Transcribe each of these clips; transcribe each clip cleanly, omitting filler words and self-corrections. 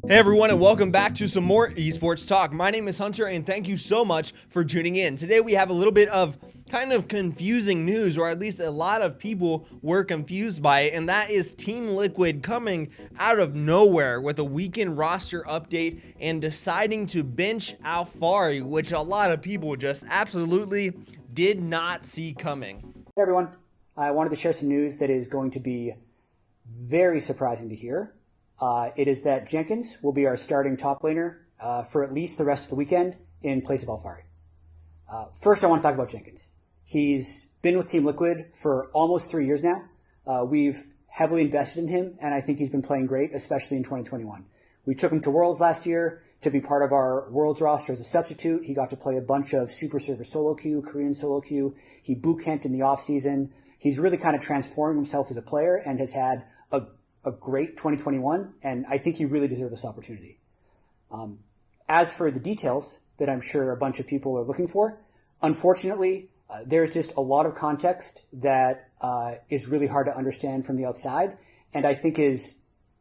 Hey everyone, and welcome back to some more esports talk. My name is Hunter, and thank you so much for tuning in. Today we have a little bit of kind of confusing news, or at least a lot of people were confused by it, and that is Team Liquid coming out of nowhere with a weekend roster update and deciding to bench Alphari, which a lot of people just absolutely did not see coming. Hey everyone, I wanted to share some news that is going to be very surprising to hear. It is that Jenkins will be our starting top laner for at least the rest of the weekend in place of Alfari. First, I want to talk about Jenkins. He's been with Team Liquid for almost 3 years now. We've heavily invested in him, and I think he's been playing great, especially in 2021. We took him to Worlds last year to be part of our Worlds roster as a substitute. He got to play a bunch of Super Server solo queue, Korean solo queue. He boot camped in the offseason. He's really kind of transformed himself as a player and has had a great 2021, and I think he really deserved this opportunity. As for the details that I'm sure a bunch of people are looking for, unfortunately, there's just a lot of context that is really hard to understand from the outside, and I think is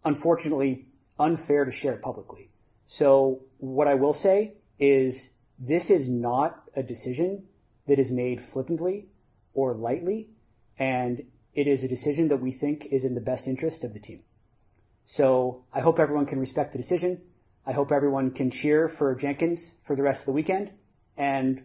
unfortunately unfair to share publicly. So what I will say is this is not a decision that is made flippantly or lightly, and it is a decision that we think is in the best interest of the team. So I hope everyone can respect the decision. I hope everyone can cheer for Jenkins for the rest of the weekend, and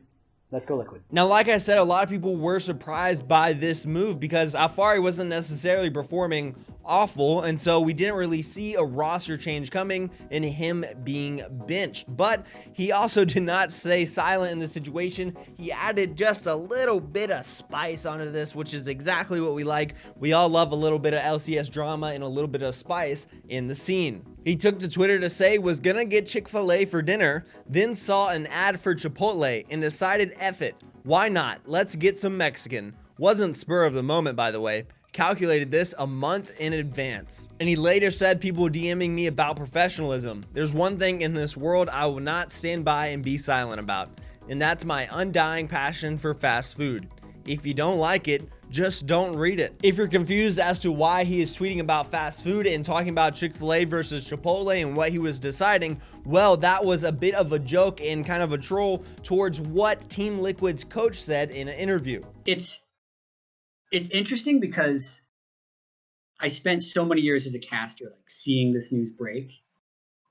let's go Liquid. Now, like I said, a lot of people were surprised by this move because Alphari wasn't necessarily performing awful, and so we didn't really see a roster change coming and him being benched. But he also did not stay silent in the situation. He added just a little bit of spice onto this, which is exactly what we like. We all love a little bit of LCS drama and a little bit of spice in the scene. He took to Twitter to say was gonna get Chick-fil-A for dinner, then saw an ad for Chipotle and decided, F it, why not? Let's get some Mexican. Wasn't spur of the moment, by the way. Calculated this a month in advance. And he later said, people DMing me about professionalism. There's one thing in this world I will not stand by and be silent about, and that's my undying passion for fast food. If you don't like it, just don't read it. If you're confused as to why he is tweeting about fast food and talking about Chick-fil-A versus Chipotle and what he was deciding, well, that was a bit of a joke and kind of a troll towards what Team Liquid's coach said in an interview. It's interesting because I spent so many years as a caster, like seeing this news break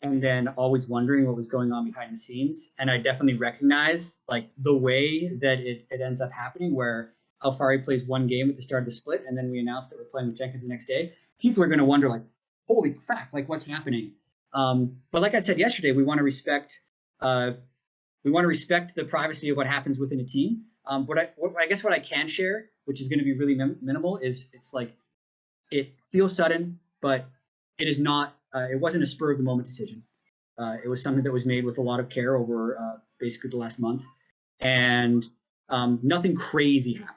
and then always wondering what was going on behind the scenes. And I definitely recognize like the way that it ends up happening, where Alfari plays one game at the start of the split, and then we announce that we're playing with Jenkins the next day. People are going to wonder, like, holy crap, like what's happening? But like I said yesterday, we want to respect the privacy of what happens within a team. But I guess what I can share, which is going to be really minimal, is it's like it feels sudden, but it is not. It wasn't a spur of the moment decision. It was something that was made with a lot of care over basically the last month, and nothing crazy happened.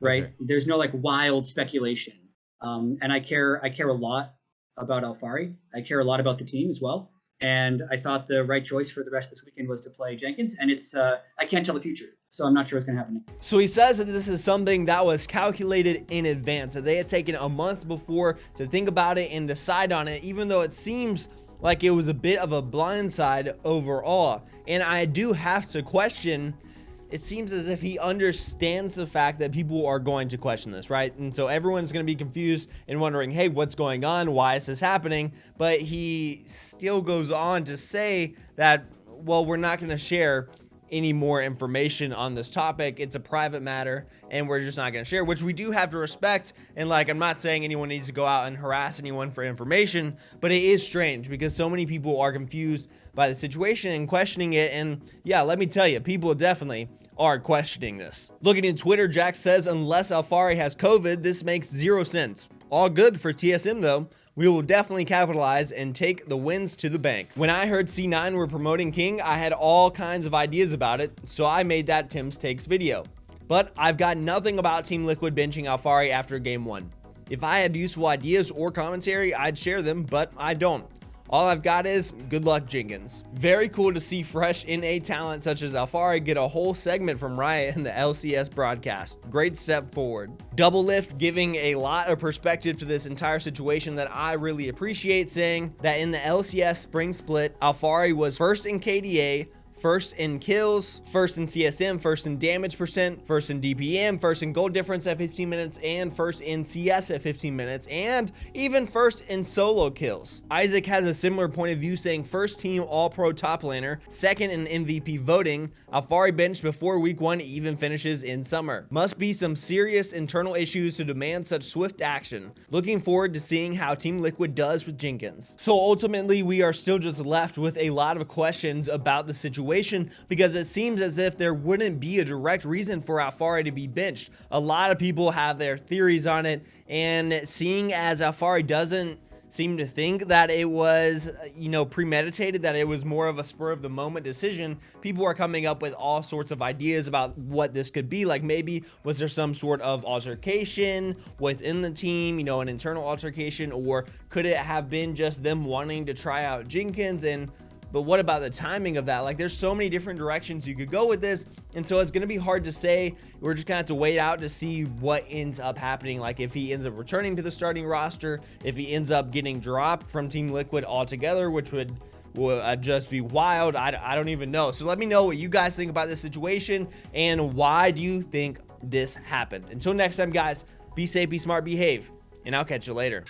Right? Okay. There's no like wild speculation, and I care a lot about Alfari. I care a lot about the team as well. And I thought the right choice for the rest of this weekend was to play Jenkins. And it's I can't tell the future, so I'm not sure what's going to happen. So he says that this is something that was calculated in advance, that they had taken a month before to think about it and decide on it, even though it seems like it was a bit of a blindside overall. And I do have to question, it seems as if he understands the fact that people are going to question this, right? And so everyone's going to be confused and wondering, hey, what's going on? Why is this happening? But he still goes on to say that, well, we're not going to share any more information on this topic. It's a private matter, and we're just not going to share, which we do have to respect. And like, I'm not saying anyone needs to go out and harass anyone for information, but it is strange because so many people are confused by the situation and questioning it. And yeah, let me tell you, people definitely are questioning this. Looking at Twitter, Jack says, unless Alfari has COVID, this makes 0 sense. All good for TSM though. We will definitely capitalize and take the wins to the bank. When I heard C9 were promoting King, I had all kinds of ideas about it, so I made that Tim's Takes video. But I've got nothing about Team Liquid benching Alfari after game 1. If I had useful ideas or commentary, I'd share them, but I don't. All I've got is good luck, Jenkins. Very cool to see fresh NA talent such as Alfari get a whole segment from Riot in the LCS broadcast. Great step forward. Double Lift giving a lot of perspective to this entire situation that I really appreciate, saying that in the LCS spring split, Alfari was first in KDA, first in kills, first in CSM, first in damage percent, first in DPM, first in gold difference at 15 minutes, and first in CS at 15 minutes, and even first in solo kills. Isaac has a similar point of view, saying first team all-pro top laner, second in MVP voting. Alfari benched before week 1 even finishes in summer. Must be some serious internal issues to demand such swift action. Looking forward to seeing how Team Liquid does with Jenkins. So ultimately, we are still just left with a lot of questions about the situation, because it seems as if there wouldn't be a direct reason for Alfari to be benched. A lot of people have their theories on it, and seeing as Alfari doesn't seem to think that it was, premeditated, that it was more of a spur of the moment decision, people are coming up with all sorts of ideas about what this could be. Like, maybe was there some sort of altercation within the team, an internal altercation, or could it have been just them wanting to try out Jenkins? But what about the timing of that? Like, there's so many different directions you could go with this, and so it's going to be hard to say. We're just going to have to wait out to see what ends up happening. Like, if he ends up returning to the starting roster, if he ends up getting dropped from Team Liquid altogether, which would just be wild. I don't even know. So let me know what you guys think about this situation, and why do you think this happened? Until next time, guys, be safe, be smart, behave, and I'll catch you later.